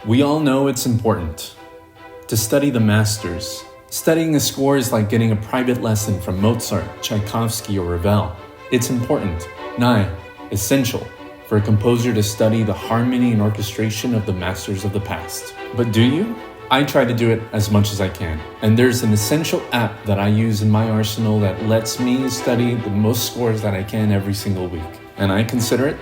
We all know it's important to study the masters. Studying a score is like getting a private lesson from Mozart, Tchaikovsky, or Ravel. It's important, nigh essential, for a composer to study the harmony and orchestration of the masters of the past. But do you? I try to do it as much as I can. And there's an essential app that I use in my arsenal that lets me study the most scores that I can every single week. And I consider it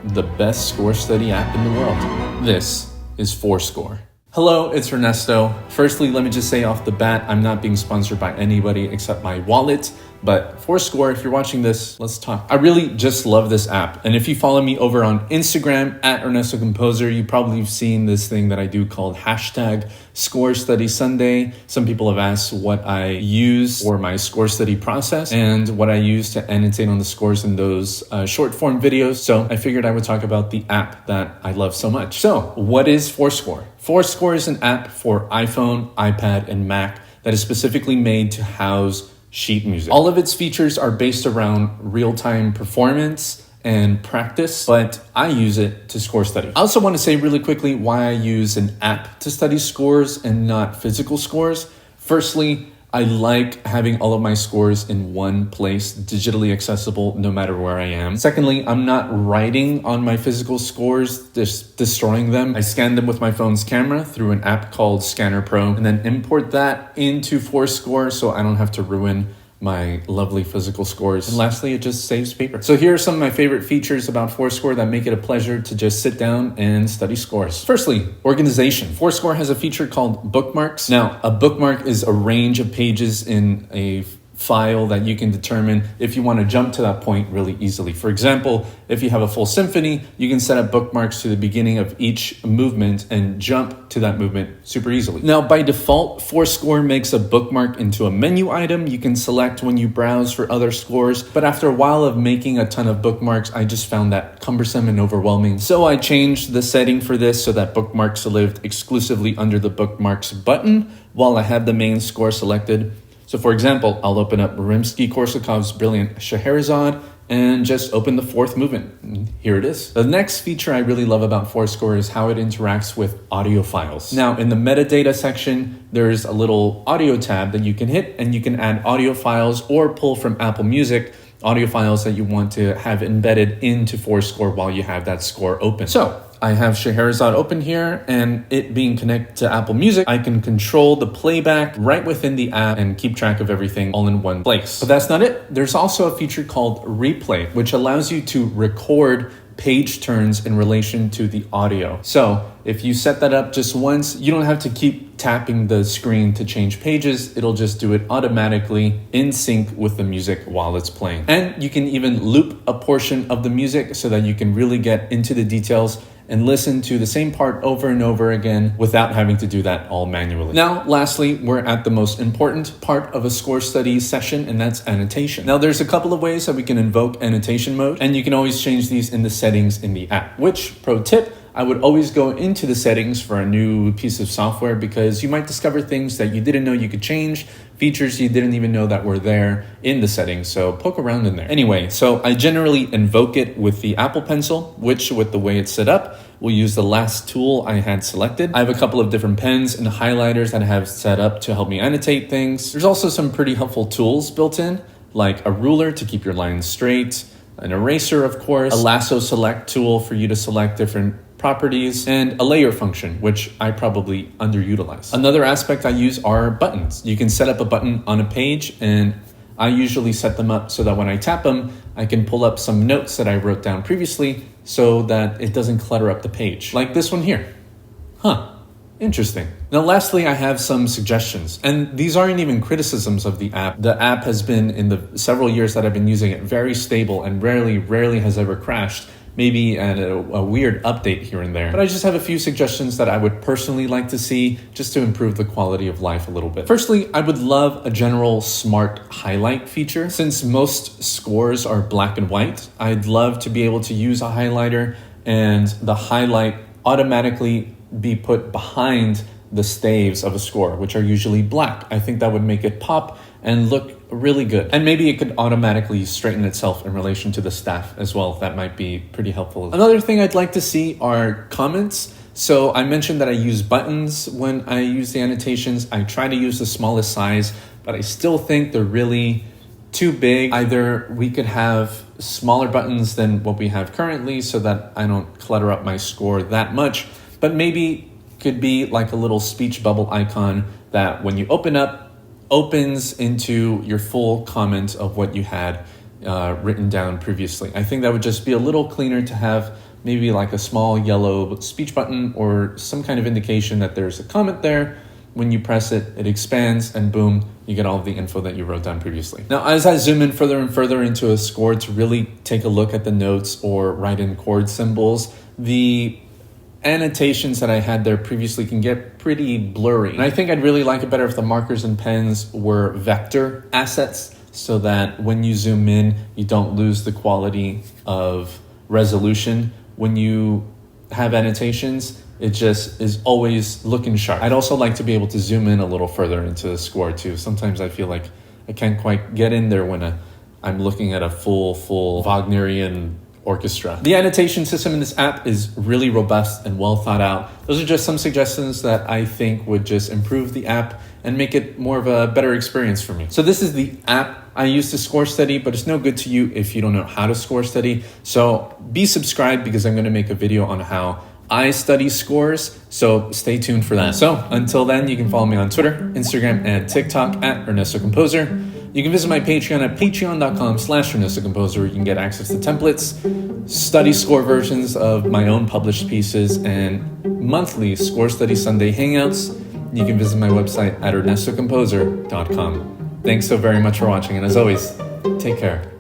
the best score study app in the world. This is forScore. Hello, it's Ernesto. Firstly, let me just say off the bat, I'm not being sponsored by anybody except my wallet. But forScore, if you're watching this, let's talk. I really just love this app. And if you follow me over on Instagram at Ernesto Composer, you probably have seen this thing that I do called hashtag Score Study Sunday. Some people have asked what I use for my score study process and what I use to annotate on the scores in those short form videos. So I figured I would talk about the app that I love so much. So what is forScore? forScore is an app for iPhone, iPad, and Mac that is specifically made to house sheet music. All of its features are based around real-time performance and practice, but I use it to score study. I also want to say really quickly why I use an app to study scores and not physical scores. Firstly, I like having all of my scores in one place, digitally accessible no matter where I am. Secondly, I'm not writing on my physical scores, just destroying them. I scan them with my phone's camera through an app called Scanner Pro and then import that into forScore so I don't have to ruin my lovely physical scores. And lastly, it just saves paper. So here are some of my favorite features about forScore that make it a pleasure to just sit down and study scores. Firstly, organization. forScore has a feature called bookmarks. Now, a bookmark is a range of pages in a file that you can determine if you want to jump to that point really easily. For example, if you have a full symphony, you can set up bookmarks to the beginning of each movement and jump to that movement super easily. Now, by default, forScore makes a bookmark into a menu item you can select when you browse for other scores. But after a while of making a ton of bookmarks, I just found that cumbersome and overwhelming. So I changed the setting for this so that bookmarks lived exclusively under the bookmarks button while I had the main score selected. So for example, I'll open up Rimsky-Korsakov's brilliant Scheherazade and just open the fourth movement. And here it is. The next feature I really love about forScore is how it interacts with audio files. Now, in the metadata section, there's a little audio tab that you can hit and you can add audio files or pull from Apple Music audio files that you want to have embedded into forScore while you have that score open. So I have Scheherazade open here, and it being connected to Apple Music, I can control the playback right within the app and keep track of everything all in one place. But that's not it. There's also a feature called replay, which allows you to record page turns in relation to the audio. So if you set that up just once, you don't have to keep tapping the screen to change pages. It'll just do it automatically in sync with the music while it's playing. And you can even loop a portion of the music so that you can really get into the details and listen to the same part over and over again without having to do that all manually. Now, lastly, we're at the most important part of a score study session, and that's annotation. Now, there's a couple of ways that we can invoke annotation mode, and you can always change these in the settings in the app, which, pro tip, I would always go into the settings for a new piece of software because you might discover things that you didn't know you could change, features you didn't even know that were there in the settings, so poke around in there. Anyway, so I generally invoke it with the Apple Pencil, which with the way it's set up, we'll use the last tool I had selected. I have a couple of different pens and highlighters that I have set up to help me annotate things. There's also some pretty helpful tools built in, like a ruler to keep your lines straight, an eraser, of course, a lasso select tool for you to select different properties, and a layer function, which I probably underutilize. Another aspect I use are buttons. You can set up a button on a page, and I usually set them up so that when I tap them, I can pull up some notes that I wrote down previously so that it doesn't clutter up the page. Like this one here. Interesting. Now, lastly, I have some suggestions, and these aren't even criticisms of the app. The app has been, in the several years that I've been using it, very stable and rarely has ever crashed. Maybe a weird update here and there. But I just have a few suggestions that I would personally like to see just to improve the quality of life a little bit. Firstly, I would love a general smart highlight feature. Since most scores are black and white, I'd love to be able to use a highlighter and the highlight automatically be put behind the staves of a score, which are usually black. I think that would make it pop and look really good. And maybe it could automatically straighten itself in relation to the staff as well. That might be pretty helpful. Another thing I'd like to see are comments So I mentioned that I use buttons when I use the annotations. I try to use the smallest size, but I still think they're really too big. Either we could have smaller buttons than what we have currently so that I don't clutter up my score that much, but maybe could be like a little speech bubble icon that when you open up, opens into your full comment of what you had written down previously. I think that would just be a little cleaner to have maybe like a small yellow speech button or some kind of indication that there's a comment there. When you press it, it expands and boom, you get all of the info that you wrote down previously. Now, as I zoom in further and further into a score to really take a look at the notes or write in chord symbols, the annotations that I had there previously can get pretty blurry. And I think I'd really like it better if the markers and pens were vector assets so that when you zoom in, you don't lose the quality of resolution. When you have annotations, it just is always looking sharp. I'd also like to be able to zoom in a little further into the score too. Sometimes I feel like I can't quite get in there when I'm looking at a full Wagnerian orchestra. The annotation system in this app is really robust and well thought out. Those are just some suggestions that I think would just improve the app and make it more of a better experience for me. So this is the app I use to score study, but it's no good to you if you don't know how to score study. So be subscribed because I'm going to make a video on how I study scores, so stay tuned for that. So until then, you can follow me on Twitter, Instagram, and TikTok at Ernesto Composer. You can visit my Patreon at patreon.com/Ernesto Composer, where you can get access to templates, study score versions of my own published pieces, and monthly Score Study Sunday hangouts. You can visit my website at ernestocomposer.com. Thanks so very much for watching, and as always, take care.